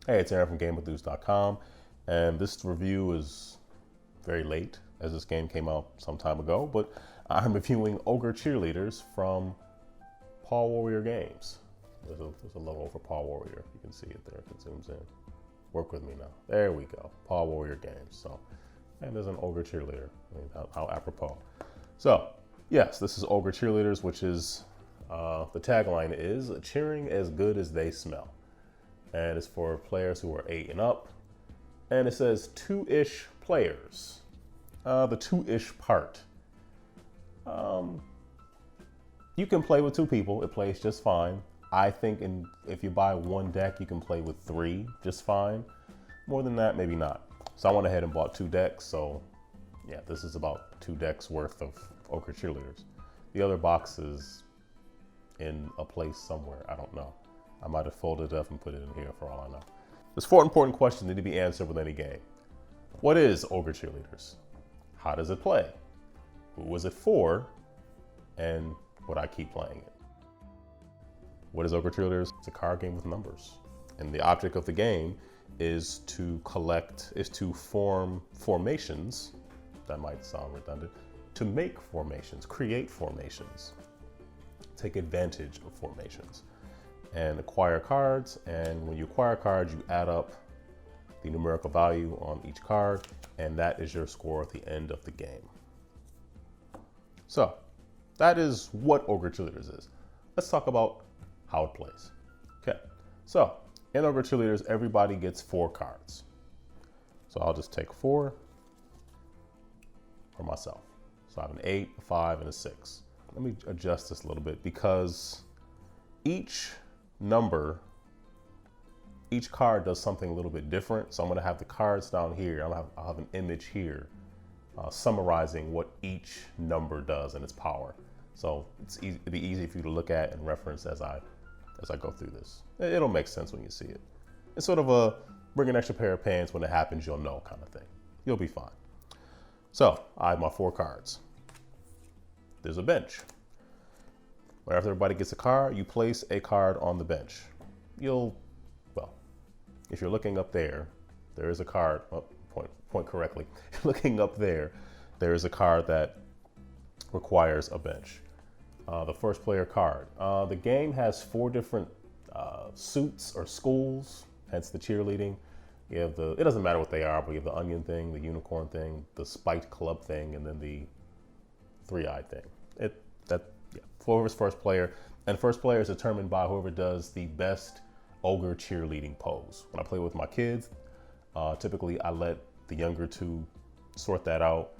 Hey, it's Aaron from GameEnthus.com, and this review is very late as this game came out some time ago, but I'm reviewing Ogre Cheerleaders from Paw-Warrior Games. There's a logo for Paw-Warrior. You can see it there if it zooms in. Work with me now. There we go. Paw-Warrior Games. So, and there's an Ogre Cheerleader. I mean, how apropos. So, yes, this is Ogre Cheerleaders, which is, the tagline is, cheering as good as they smell. And it's for players who are 8 and up. And it says 2-ish players. The 2-ish part. You can play with 2 people. It plays just fine. I think if you buy 1 deck, you can play with 3 just fine. More than that, maybe not. So I went ahead and bought 2 decks. So yeah, this is about 2 decks worth of Ogre Cheerleaders. The other box is in a place somewhere. I don't know. I might have folded it up and put it in here for all I know. There's 4 important questions that need to be answered with any game. What is Ogre Cheerleaders? How does it play? Who was it for? And would I keep playing it? What is Ogre Cheerleaders? It's a card game with numbers. And the object of the game is to form formations. That might sound redundant. To make formations, create formations. Take advantage of formations. And acquire cards, and when you acquire cards, you add up the numerical value on each card, and that is your score at the end of the game. So, that is what Ogre Cheerleaders is. Let's talk about how it plays. Okay, so in Ogre Cheerleaders, everybody gets 4 cards. So I'll just take 4 for myself. So I have an 8, a 5, and a 6. Let me adjust this a little bit because each card does something a little bit different. So I'm going to have the cards down here. I'll have an image here summarizing what each number does and its power. So it'll be easy for you to look at and reference as I go through this. It'll make sense when you see it. It's sort of a bring an extra pair of pants when it happens, you'll know kind of thing. You'll be fine. So I have my 4 cards. There's a bench. Right after everybody gets a card, you place a card on the bench. If you're looking up there, there is a card, point correctly. Looking up there, there is a card that requires a bench. The first player card. The game has 4 different suits or schools, hence the cheerleading. You have it doesn't matter what they are, but you have the onion thing, the unicorn thing, the spiked club thing, and then the 3-eyed thing. Whoever's first player, and first player is determined by whoever does the best ogre cheerleading pose. When I play with my kids, typically I let the younger 2 sort that out,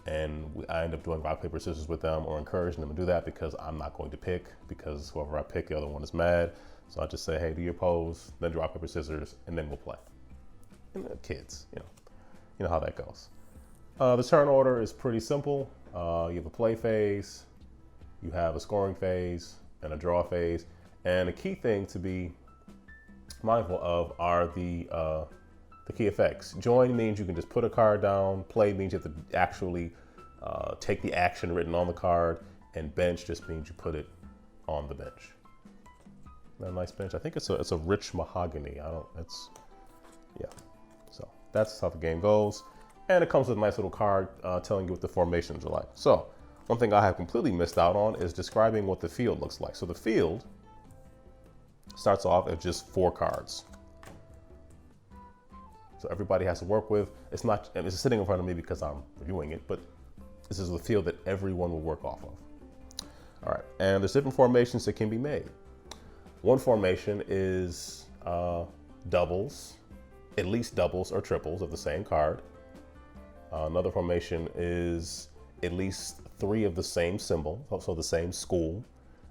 and I end up doing rock, paper, scissors with them or encouraging them to do that because I'm not going to pick, because whoever I pick, the other one is mad. So I just say, hey, do your pose, then do rock, paper, scissors, and then we'll play. And the kids, you know how that goes. The turn order is pretty simple. You have a play phase, you have a scoring phase, and a draw phase. And the key thing to be mindful of are the key effects. Join means you can just put a card down. Play means you have to actually take the action written on the card. And bench just means you put it on the bench. Isn't that a nice bench? I think it's a rich mahogany. So that's how the game goes. And it comes with a nice little card telling you what the formations are like. So one thing I have completely missed out on is describing what the field looks like. So the field starts off as just 4 cards. So everybody has to work with. It's sitting in front of me because I'm reviewing it, but this is the field that everyone will work off of. All right, and there's different formations that can be made. One formation is doubles, at least doubles or triples of the same card. Another formation is at least 3 of the same symbol, so the same school.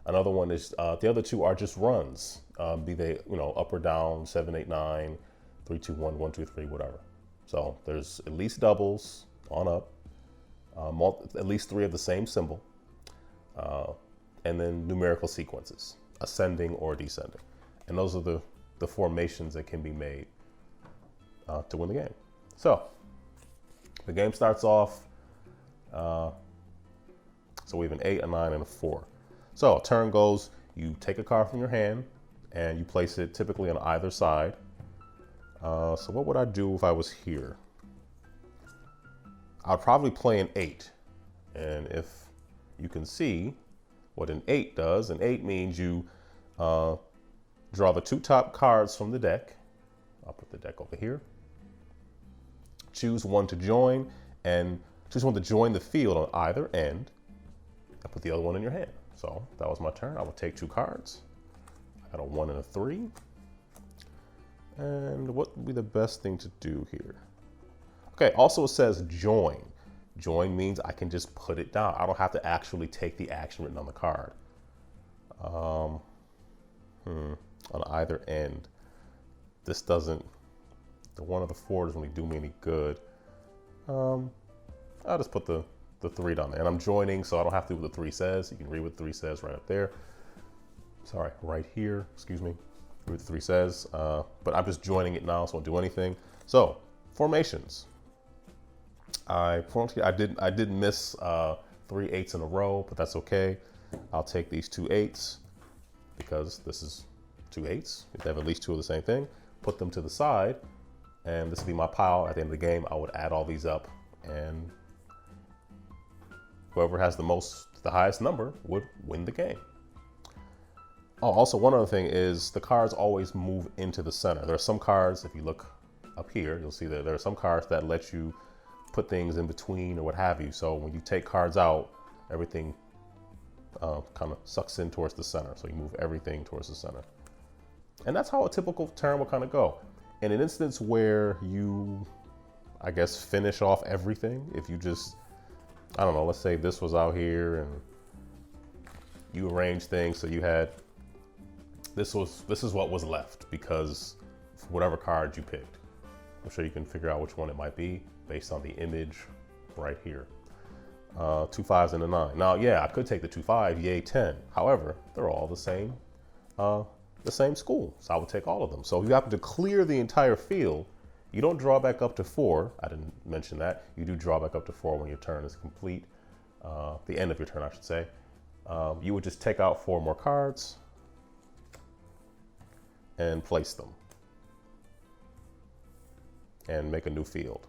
Another one is, the other 2 are just runs, be they, up or down, 7, 8, 9, 3, 2, 1, 1, 2, 3, whatever. So there's at least doubles on up, at least 3 of the same symbol, and then numerical sequences, ascending or descending. And those are the formations that can be made to win the game. So the game starts off, so we have an 8, a 9, and a 4. So turn goes, you take a card from your hand and you place it typically on either side. So what would I do if I was here? I'd probably play an 8. And if you can see what an 8 does, an 8 means you draw the 2 top cards from the deck. I'll put the deck over here. Choose one to join, and choose one to join the field on either end. I put the other one in your hand. So that was my turn. I will take 2 cards. I got a 1 and a 3. And what would be the best thing to do here? Okay, also it says join. Join means I can just put it down. I don't have to actually take the action written on the card. On either end. This doesn't, the 1 or the 4 doesn't really do me any good. I'll just put the 3 down there. And I'm joining, so I don't have to do what the 3 says. You can read what the 3 says right up there. Sorry, right here, excuse me. Read what the 3 says. But I'm just joining it now, so I won't do anything. So, formations. I did miss 3 8s in a row, but that's okay. I'll take these 2 8s because this is 2 8s. If they have at least 2 of the same thing, put them to the side, and this will be my pile. At the end of the game, I would add all these up, and whoever has the highest number would win the game. Oh, also one other thing is the cards always move into the center. There are some cards, if you look up here, you'll see that there are some cards that let you put things in between or what have you. So when you take cards out, everything kind of sucks in towards the center. So you move everything towards the center. And that's how a typical turn will kind of go. In an instance where you, I guess, finish off everything, if you just, I don't know, let's say this was out here and you arrange things so you had, this is what was left because whatever card you picked. I'm sure you can figure out which one it might be based on the image right here. 2 5s and a 9. Now, yeah, I could take the 2 5, yay 10. However, they're all the same school, so I would take all of them. So if you happen to clear the entire field, you don't draw back up to 4. I didn't mention that. You do draw back up to 4 when your turn is complete. The end of your turn, I should say. You would just take out 4 more cards and place them and make a new field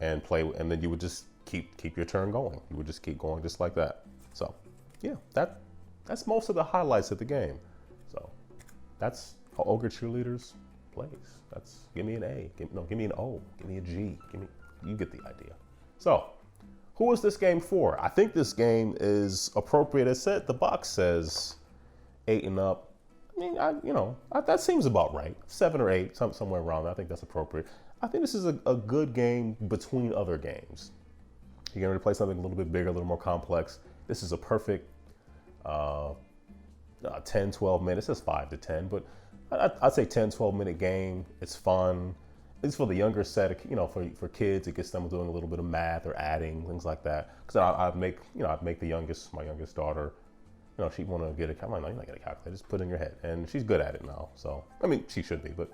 and play, and then you would just keep your turn going. You would just keep going just like that. So yeah, that's most of the highlights of the game. So that's how Ogre Cheerleaders plays. That's, give me an A, give me an O, give me a G, you get the idea. So who is this game for? I think this game is appropriate. As said, the box says 8 and up. I mean, that seems about right. 7 or 8, somewhere around that. I think that's appropriate. I think this is a good game between other games. You're going to play something a little bit bigger, a little more complex. This is a perfect 10, 12 minutes. It's 5 to 10, but I'd say 10, 12-minute game. It's fun. It's for the younger set, for kids. It gets them doing a little bit of math or adding, things like that. Because I'd make my youngest daughter, she'd want to get a, I'm like, no, you're not going to calculate, just put it in your head. And she's good at it now. So, I mean, she should be, but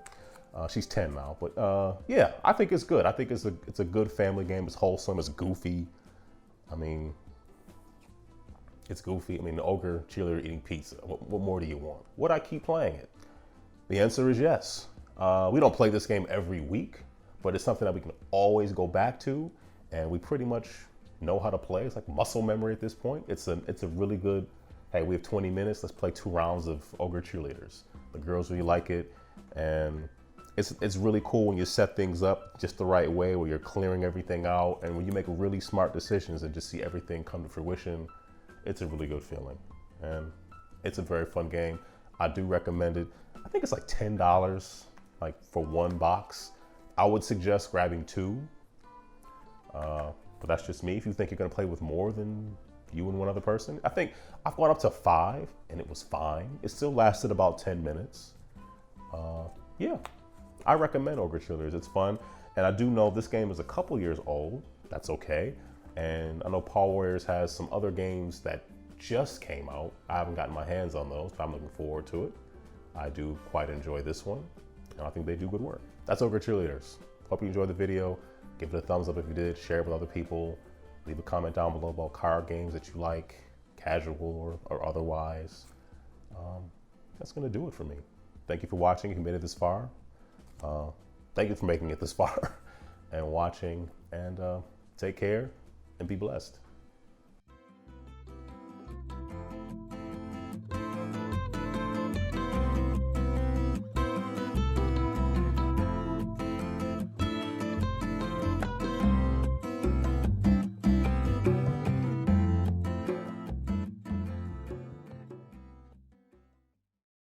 she's 10 now. But yeah, I think it's good. I think it's a good family game. It's wholesome. It's goofy. I mean, it's goofy. I mean, the Ogre Cheerleader eating pizza. What more do you want? Would I keep playing it? The answer is yes. We don't play this game every week, but it's something that we can always go back to, and we pretty much know how to play. It's like muscle memory at this point. It's a really good, hey, we have 20 minutes, let's play 2 rounds of Ogre Cheerleaders. The girls really like it, and it's really cool when you set things up just the right way, where you're clearing everything out, and when you make really smart decisions and just see everything come to fruition. It's a really good feeling, and it's a very fun game. I do recommend it. I think it's like $10, like for 1 box. I would suggest grabbing 2, but that's just me. If you think you're gonna play with more than you and one other person, I think I've gone up to 5 and it was fine. It still lasted about 10 minutes. Yeah, I recommend Ogre Cheerleaders. It's fun, and I do know this game is a couple years old. That's okay. And I know Paw-Warriors has some other games that just came out. I haven't gotten my hands on those, but I'm looking forward to it. I do quite enjoy this one, and I think they do good work. That's Ogre Cheerleaders. Hope you enjoyed the video. Give it a thumbs up if you did. Share it with other people. Leave a comment down below about card games that you like, casual or otherwise. That's going to do it for me. Thank you for watching. If you made it this far, Thank you for making it this far and watching, and take care and be blessed.